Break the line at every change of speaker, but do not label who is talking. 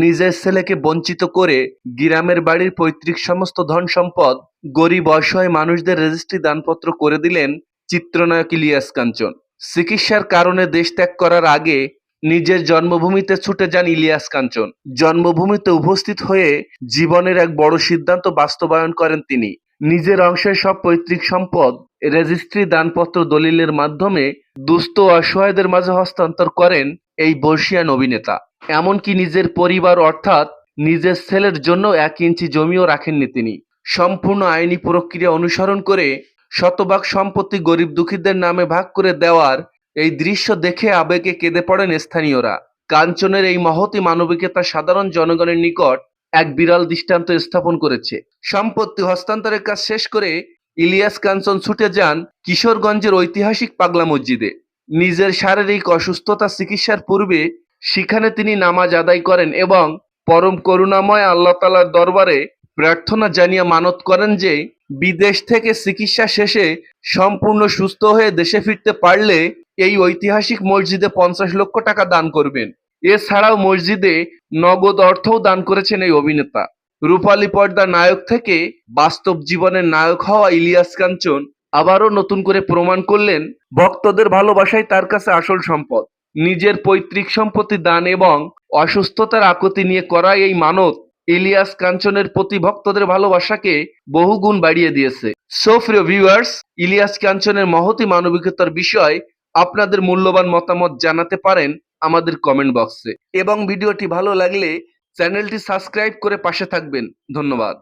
নিজের ছেলেকে বঞ্চিত করে গ্রামের বাড়ির পৈতৃক সমস্ত ধন সম্পদ গরিব অসহায় মানুষদের রেজিস্ট্রি দানপত্র করে দিলেন চিত্রনায়ক ইলিয়াস কাঞ্চন। চিকিৎসার কারণে দেশ ত্যাগ করার আগে নিজের জন্মভূমিতে ছুটে যান ইলিয়াস কাঞ্চন। জন্মভূমিতে উপস্থিত হয়ে জীবনের এক বড় সিদ্ধান্ত বাস্তবায়ন করেন তিনি। নিজের অংশের সব পৈতৃক সম্পদ রেজিস্ট্রি দানপত্র দলিলের মাধ্যমে দুস্থ অসহায়দের মাঝে হস্তান্তর করেন এই বর্ষীয়ান অভিনেতা। এমনকি নিজের পরিবার অর্থাৎ নিজের ছেলের জন্য 1 ইঞ্চি জমিও রাখেননি তিনি। সম্পূর্ণ আইনি প্রক্রিয়া অনুসরণ করে শতভাগ সম্পত্তি গরিব দুঃখীদের নামে ভাগ করে দেওয়ার এই দৃশ্য দেখে আবেগে কেঁদে পড়েন স্থানীয়রা। কাঞ্চনের এই মহতী মানবিকতা সাধারণ জনগণের নিকট এক বিরল দৃষ্টান্ত স্থাপন করেছে। সম্পত্তি হস্তান্তরের কাজ শেষ করে ইলিয়াস কাঞ্চন ছুটে যান কিশোরগঞ্জের ঐতিহাসিক পাগলা মসজিদে। নিজের শারীরিক অসুস্থতা চিকিৎসার পূর্বে সেখানে তিনি নামাজ আদায় করেন এবং পরম করুণাময় আল্লাহ তাআলার দরবারে প্রার্থনা জানিয়ে মানত করেন যে বিদেশ থেকে চিকিৎসা শেষে সম্পূর্ণ সুস্থ হয়ে দেশে ফিরতে পারলে এই ঐতিহাসিক মসজিদে 50 লক্ষ টাকা দান করবেন। এছাড়াও মসজিদে নগদ অর্থও দান করেছেন এই অভিনেতা। রূপালী পর্দার নায়ক থেকে বাস্তব জীবনের নায়ক হওয়া ইলিয়াস কাঞ্চন আবারও নতুন করে প্রমাণ করলেন ভক্তদের ভালোবাসাই তার কাছে আসল সম্পদ। নিজের পৈতৃক সম্পত্তি দান এবং অসুস্থতার আকুতি নিয়ে করা এই মানত ইলিয়াস কাঞ্চনের প্রতি ভক্তদের ভালোবাসাকে বহুগুণ বাড়িয়ে দিয়েছে। সো প্রিয় ভিউয়ার্স, ইলিয়াস কাঞ্চনের মহতী মানবিকতার বিষয় আপনাদের মূল্যবান মতামত জানাতে পারেন আমাদের কমেন্ট বক্সে এবং ভিডিওটি ভালো লাগলে চ্যানেলটি সাবস্ক্রাইব করে পাশে থাকবেন। ধন্যবাদ।